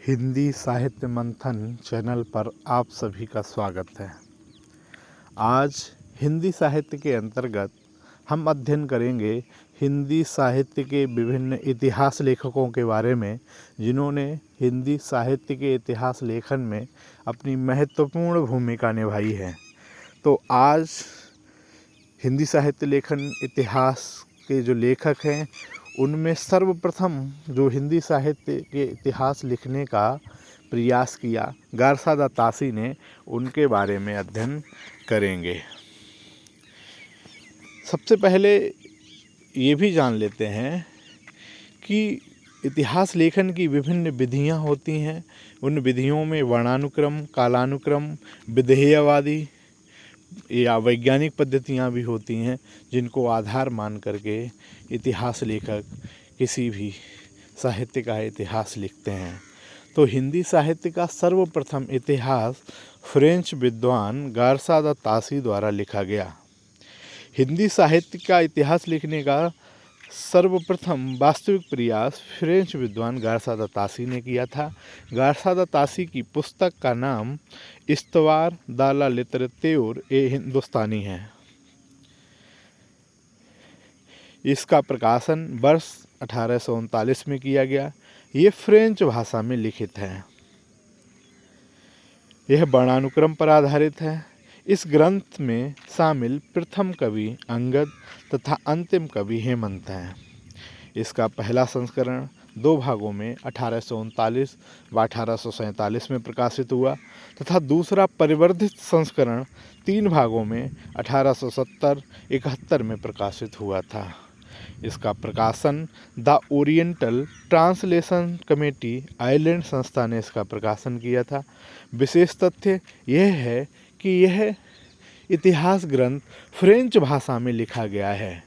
हिंदी साहित्य मंथन चैनल पर आप सभी का स्वागत है। आज हिंदी साहित्य के अंतर्गत हम अध्ययन करेंगे हिंदी साहित्य के विभिन्न इतिहास लेखकों के बारे में, जिन्होंने हिंदी साहित्य के इतिहास लेखन में अपनी महत्वपूर्ण भूमिका निभाई है। तो आज हिंदी साहित्य लेखन इतिहास के जो लेखक हैं, उनमें सर्वप्रथम जो हिंदी साहित्य के इतिहास लिखने का प्रयास किया गारसादा तासी ने, उनके बारे में अध्ययन करेंगे। सबसे पहले ये भी जान लेते हैं कि इतिहास लेखन की विभिन्न विधियां होती हैं। उन विधियों में वर्णानुक्रम, कालानुक्रम, विधेयवादी या वैज्ञानिक पद्धतियां भी होती हैं, जिनको आधार मान करके इतिहास लेखक किसी भी साहित्य का इतिहास लिखते हैं। तो हिंदी साहित्य का सर्वप्रथम इतिहास फ्रेंच विद्वान गारसादा तासी द्वारा लिखा गया। हिंदी साहित्य का इतिहास लिखने का सर्वप्रथम वास्तविक प्रयास फ्रेंच विद्वान गारसादा तासी ने किया था। गारसादा तासी की पुस्तक का नाम इस्तवार द ला लिटरेचर ए हिंदुस्तानी है। इसका प्रकाशन वर्ष 1839 में किया गया। ये फ्रेंच भाषा में लिखित है। यह वर्णानुक्रम पर आधारित है। इस ग्रंथ में शामिल प्रथम कवि अंगद तथा अंतिम कवि हेमंत हैं। इसका पहला संस्करण 2 भागों में 1839 व 1847 में प्रकाशित हुआ तथा दूसरा परिवर्धित संस्करण 3 भागों में 1870-71 में प्रकाशित हुआ था। इसका प्रकाशन the oriental translation committee Ireland संस्था ने इसका प्रकाशन किया था। विशेष तथ्य यह है कि यह इतिहास ग्रंथ फ्रेंच भाषा में लिखा गया है,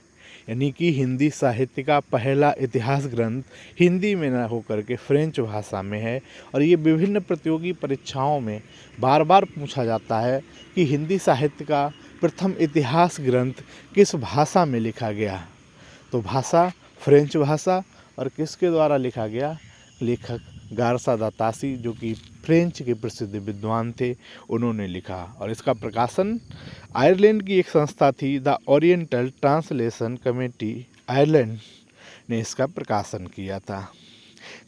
यानी कि हिंदी साहित्य का पहला इतिहास ग्रंथ हिंदी में न होकर के फ्रेंच भाषा में है। और ये विभिन्न प्रतियोगी परीक्षाओं में बार बार पूछा जाता है कि हिंदी साहित्य का प्रथम इतिहास ग्रंथ किस भाषा में लिखा गया। तो भाषा फ्रेंच भाषा, और किसके द्वारा लिखा गया? लेखक गारसादा तासी, जो कि फ्रेंच के प्रसिद्ध विद्वान थे, उन्होंने लिखा। और इसका प्रकाशन आयरलैंड की एक संस्था थी, the oriental translation committee Ireland ने इसका प्रकाशन किया था।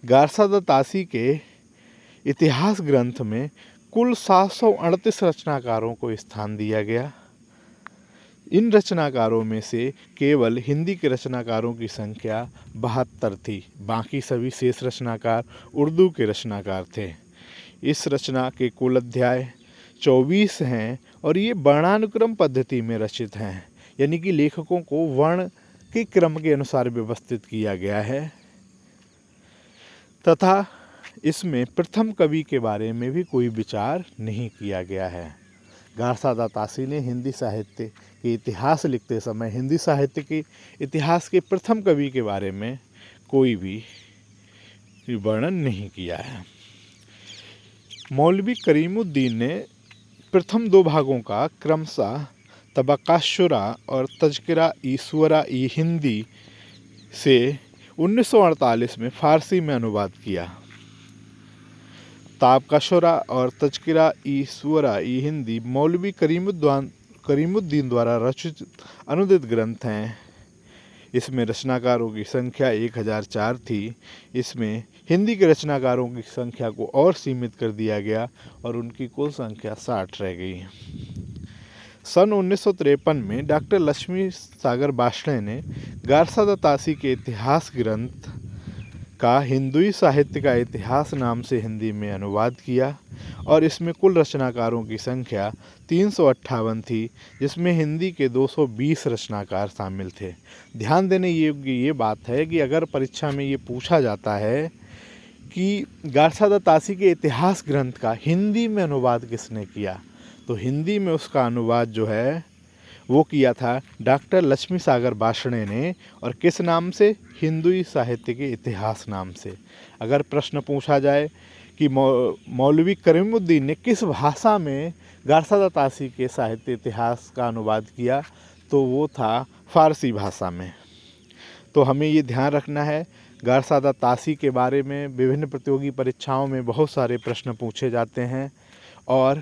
गारसादा तासी के इतिहास ग्रंथ में कुल 738 रचनाकारों को स्थान दिया गया। इन रचनाकारों में से केवल हिंदी के रचनाकारों की संख्या 72 थी। बाकी सभी शेष रचनाकार उर्दू के रचनाकार थे। इस रचना के कुल अध्याय 24 हैं और ये वर्णानुक्रम पद्धति में रचित हैं, यानी कि लेखकों को वर्ण के क्रम के अनुसार व्यवस्थित किया गया है तथा इसमें प्रथम कवि के बारे में भी कोई विचार नहीं किया गया है। गारसादा तासी ने हिंदी साहित्य के इतिहास लिखते समय हिंदी साहित्य के इतिहास के प्रथम कवि के बारे में कोई भी वर्णन नहीं किया है। मौलवी करीमुद्दीन ने प्रथम 2 भागों का क्रमशः तबक्कात-शुरा और तज़किरा-ई-शुअरा-ई हिंदी से 1948 में फारसी में अनुवाद किया। तबक्कात-शुरा और तज़किरा-ई-शुअरा-ई हिंदी मौलवी करीमुद्दीन द्वारा रचित अनुदित ग्रंथ हैं। इसमें रचनाकारों की संख्या 1004 थी। इसमें हिंदी के रचनाकारों की संख्या को और सीमित कर दिया गया और उनकी कुल संख्या 60 रह गई। सन 1953 में डॉक्टर लक्ष्मी सागर बाष्णे ने गारसादा तासी के इतिहास ग्रंथ का हिंदुई साहित्य का इतिहास नाम से हिंदी में अनुवाद किया और इसमें कुल रचनाकारों की संख्या 358 थी, जिसमें हिंदी के 220 रचनाकार शामिल थे। ध्यान देने योग्य ये बात है कि अगर परीक्षा में ये पूछा जाता है कि गारसादा तासी के इतिहास ग्रंथ का हिंदी में अनुवाद किसने किया, तो हिंदी में उसका अनुवाद जो है वो किया था डॉक्टर लक्ष्मी सागर बाष्णे ने। और किस नाम से? हिंदुई साहित्य के इतिहास नाम से। अगर प्रश्न पूछा जाए कि मौलवी करीमुद्दीन ने किस भाषा में गारसादा तासी के साहित्य इतिहास का अनुवाद किया, तो वो था फारसी भाषा में। तो हमें ये ध्यान रखना है, गारसादा तासी के बारे में विभिन्न प्रतियोगी परीक्षाओं में बहुत सारे प्रश्न पूछे जाते हैं और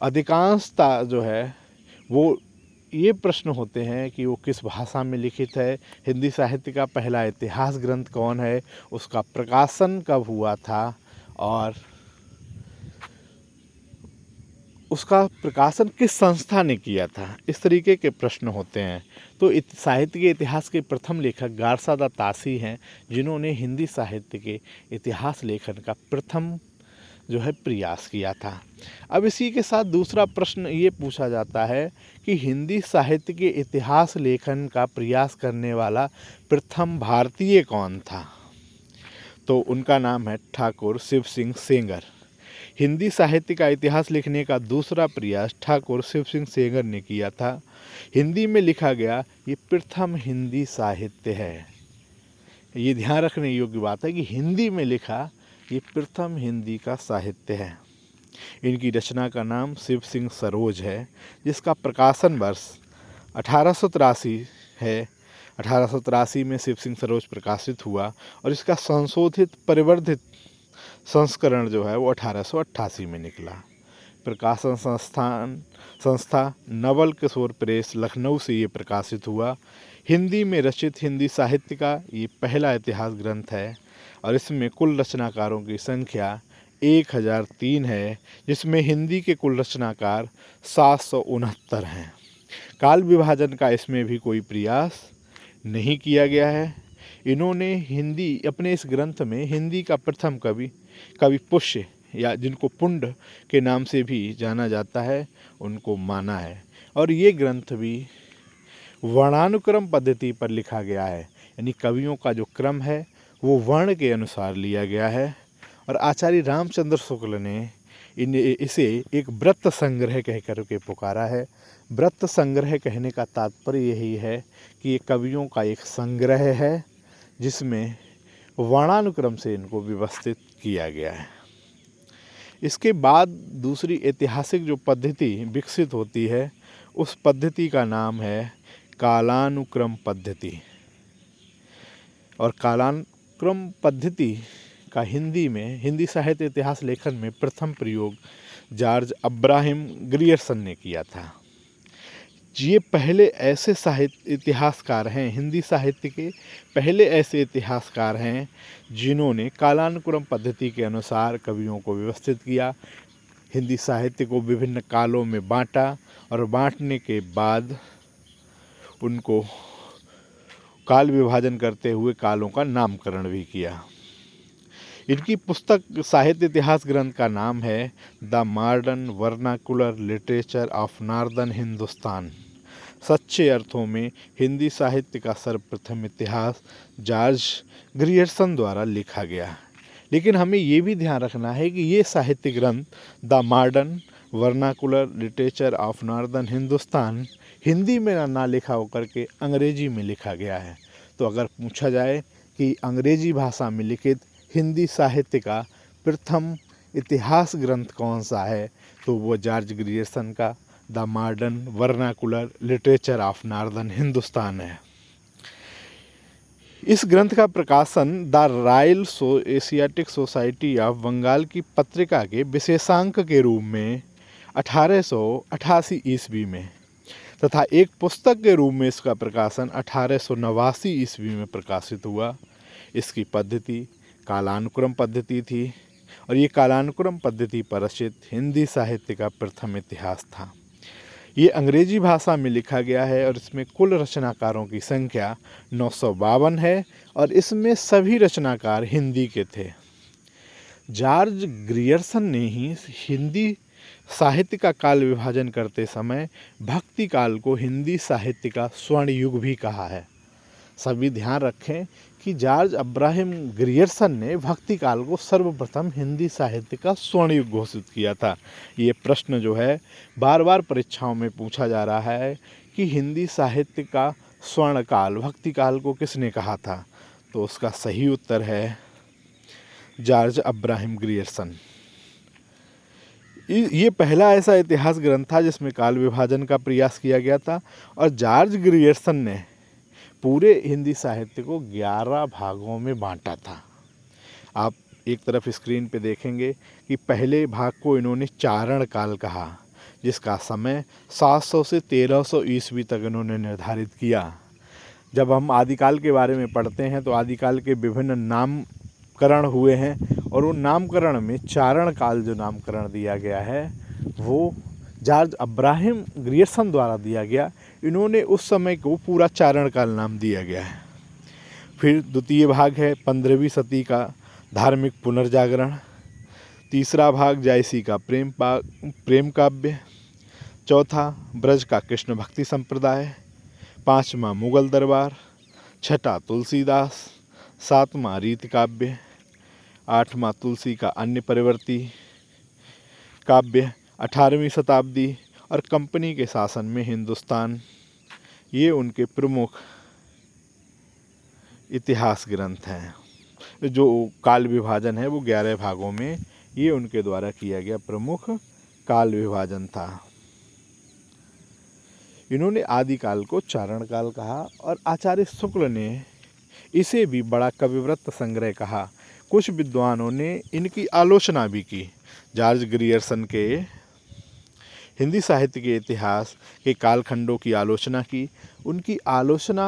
अधिकांशता जो है वो ये प्रश्न होते हैं कि वो किस भाषा में लिखित है, हिंदी साहित्य का पहला इतिहास ग्रंथ कौन है, उसका प्रकाशन कब हुआ था और उसका प्रकाशन किस संस्था ने किया था, इस तरीके के प्रश्न होते हैं। तो साहित्य के इतिहास के प्रथम लेखक गारसादा तासी हैं, जिन्होंने हिंदी साहित्य के इतिहास लेखन का प्रथम जो है प्रयास किया था। अब इसी के साथ दूसरा प्रश्न ये पूछा जाता है कि हिंदी साहित्य के इतिहास लेखन का प्रयास करने वाला प्रथम भारतीय कौन था। तो उनका नाम है ठाकुर शिव सिंह सेंगर। हिंदी साहित्य का इतिहास लिखने का दूसरा प्रयास ठाकुर शिव सिंह सेंगर ने किया था। हिंदी में लिखा गया ये प्रथम हिंदी साहित्य है। ये ध्यान रखने योग्य बात है कि हिंदी में लिखा ये प्रथम हिंदी का साहित्य है। इनकी रचना का नाम शिव सिंह सरोज है, जिसका प्रकाशन वर्ष 1883 है। 1883 में शिव सिंह सरोज प्रकाशित हुआ और इसका संशोधित परिवर्धित संस्करण जो है वो 1888 में निकला। प्रकाशन संस्था नवल किशोर प्रेस लखनऊ से ये प्रकाशित हुआ। हिंदी में रचित हिंदी साहित्य का ये पहला इतिहास ग्रंथ है और इसमें कुल रचनाकारों की संख्या 1003 है, जिसमें हिंदी के कुल रचनाकार 769 हैं। काल विभाजन का इसमें भी कोई प्रयास नहीं किया गया है। इन्होंने हिंदी अपने इस ग्रंथ में हिंदी का प्रथम कवि पुष्य या जिनको पुंड के नाम से भी जाना जाता है उनको माना है। और ये ग्रंथ भी वर्णानुक्रम पद्धति पर लिखा गया है, यानी कवियों का जो क्रम है वो वर्ण के अनुसार लिया गया है। और आचार्य रामचंद्र शुक्ल ने इसे एक व्रत संग्रह कह कर के पुकारा है। व्रत संग्रह कहने का तात्पर्य यही है कि ये कवियों का एक संग्रह है जिसमें वर्णानुक्रम से इनको व्यवस्थित किया गया है। इसके बाद दूसरी ऐतिहासिक जो पद्धति विकसित होती है उस पद्धति का नाम है कालानुक्रम पद्धति। और कालानुक्रम पद्धति का हिंदी में हिंदी साहित्य इतिहास लेखन में प्रथम प्रयोग जॉर्ज अब्राहम ग्रियर्सन ने किया था। ये पहले ऐसे साहित्य इतिहासकार हैं, हिंदी साहित्य के पहले ऐसे इतिहासकार हैं जिन्होंने कालानुक्रम पद्धति के अनुसार कवियों को व्यवस्थित किया, हिंदी साहित्य को विभिन्न कालों में बांटा और बांटने के बाद उनको काल विभाजन करते हुए कालों का नामकरण भी किया। इनकी पुस्तक साहित्य इतिहास ग्रंथ का नाम है the Modern Vernacular Literature of Northern Hindustan. सच्चे अर्थों में हिंदी साहित्य का सर्वप्रथम इतिहास जॉर्ज ग्रियर्सन द्वारा लिखा गया। लेकिन हमें ये भी ध्यान रखना है कि ये साहित्य ग्रंथ the Modern Vernacular Literature of Northern Hindustan Hindi में ना लिखा होकर के अंग्रेजी में लिखा गया है। तो अगर पूछा जाए कि अंग्रेजी भाषा में लिखित हिंदी साहित्य का प्रथम इतिहास ग्रंथ कौन सा है तो वो जॉर्ज ग्रियर्सन का the Modern Vernacular Literature of Northern Hindustan है। इस ग्रंथ का प्रकाशन the Royal Asiatic Society of Bengal की पत्रिका के विशेषांक के रूप में 1888 ईस्वी में तथा एक पुस्तक के रूप में इसका प्रकाशन 1889 ईस्वी में प्रकाशित हुआ। इसकी पद्धति कालानुक्रम पद्धति थी और ये कालानुक्रम पद्धति पर रचित हिंदी साहित्य का प्रथम इतिहास था। ये अंग्रेजी भाषा में लिखा गया है और इसमें कुल रचनाकारों की संख्या 952 है और इसमें सभी रचनाकार हिंदी के थे। जॉर्ज ग्रियर्सन ने ही हिंदी साहित्य का काल विभाजन करते समय भक्ति काल को हिंदी साहित्य का स्वर्ण युग भी कहा है। सभी ध्यान रखें कि जॉर्ज अब्राहम ग्रियर्सन ने भक्ति काल को सर्वप्रथम हिंदी साहित्य का स्वर्ण युग घोषित किया था। ये प्रश्न जो है बार बार परीक्षाओं में पूछा जा रहा है कि हिंदी साहित्य का स्वर्ण काल भक्ति काल को किसने कहा था, तो उसका सही उत्तर है जॉर्ज अब्राहम ग्रियर्सन। ये पहला ऐसा इतिहास ग्रंथ था जिसमें काल विभाजन का प्रयास किया गया था और जॉर्ज ग्रियर्सन ने पूरे हिंदी साहित्य को 11 भागों में बांटा था। आप एक तरफ स्क्रीन पे देखेंगे कि पहले भाग को इन्होंने चारण काल कहा, जिसका समय 700 से 1300 ईस्वी तक इन्होंने निर्धारित किया। जब हम आदिकाल के बारे में पढ़ते हैं तो आदिकाल के विभिन्न नामकरण हुए हैं, और उन नामकरण में चारण काल जो नामकरण दिया गया है वो जॉर्ज अब्राहम ग्रियर्सन द्वारा दिया गया। इन्होंने उस समय को पूरा चारण काल नाम दिया गया है। फिर द्वितीय भाग है 15वीं सदी का धार्मिक पुनर्जागरण। तीसरा भाग जायसी का प्रेम काव्य। चौथा ब्रज का कृष्ण भक्ति संप्रदाय। पाँचवा मुगल दरबार। छठा तुलसीदास। सातवां रीति काव्य। आठवां तुलसी का अन्य परिवर्ती काव्य 18वीं शताब्दी। और कंपनी के शासन में हिंदुस्तान, ये उनके प्रमुख इतिहास ग्रंथ हैं। जो काल विभाजन है वो 11 भागों में, ये उनके द्वारा किया गया प्रमुख काल विभाजन था। इन्होंने आदिकाल को चारण काल कहा, और आचार्य शुक्ल ने इसे भी बड़ा कविवृत्त संग्रह कहा। कुछ विद्वानों ने इनकी आलोचना भी की। जॉर्ज ग्रियर्सन के हिंदी साहित्य के इतिहास के कालखंडों की आलोचना की। उनकी आलोचना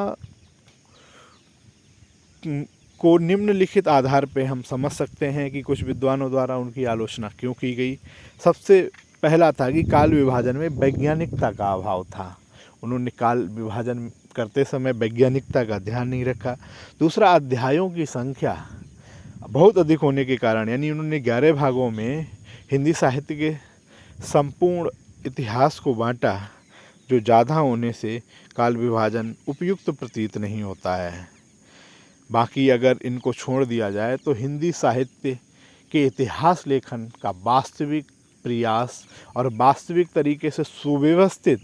को निम्नलिखित आधार पे हम समझ सकते हैं कि कुछ विद्वानों द्वारा उनकी आलोचना क्यों की गई। सबसे पहला था कि काल विभाजन में वैज्ञानिकता का अभाव था। उन्होंने काल विभाजन करते समय वैज्ञानिकता का ध्यान नहीं रखा। दूसरा, अध्यायों की संख्या बहुत अधिक होने के कारण, यानी उन्होंने 11 भागों में हिंदी साहित्य के संपूर्ण इतिहास को बांटा, जो ज़्यादा होने से काल विभाजन उपयुक्त प्रतीत नहीं होता है। बाकी अगर इनको छोड़ दिया जाए तो हिंदी साहित्य के इतिहास लेखन का वास्तविक प्रयास और वास्तविक तरीके से सुव्यवस्थित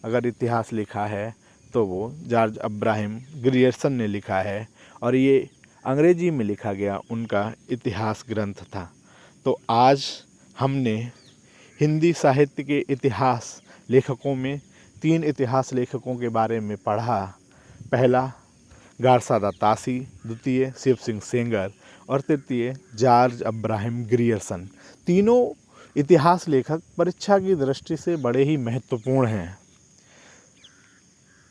अगर इतिहास लिखा है तो वो जॉर्ज अब्राहम ग्रियर्सन ने लिखा है, और ये अंग्रेजी में लिखा गया उनका इतिहास ग्रंथ था। तो आज हमने हिंदी साहित्य के इतिहास लेखकों में 3 इतिहास लेखकों के बारे में पढ़ा। पहला गारसादा तासी, द्वितीय शिव सिंह सेंगर, और तृतीय जॉर्ज अब्राहम ग्रियर्सन। तीनों इतिहास लेखक परीक्षा की दृष्टि से बड़े ही महत्वपूर्ण हैं।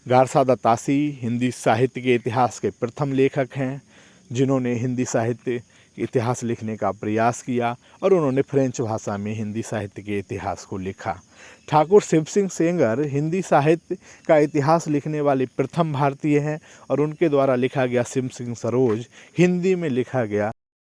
गारसादा तासी हिंदी साहित्य के इतिहास के प्रथम लेखक हैं, जिन्होंने हिंदी साहित्य इतिहास लिखने का प्रयास किया, और उन्होंने फ्रेंच भाषा में हिंदी साहित्य के इतिहास को लिखा। ठाकुर शिव सिंह सेंगर हिंदी साहित्य का इतिहास लिखने वाले प्रथम भारतीय हैं, और उनके द्वारा लिखा गया शिव सिंह सरोज हिंदी में लिखा गया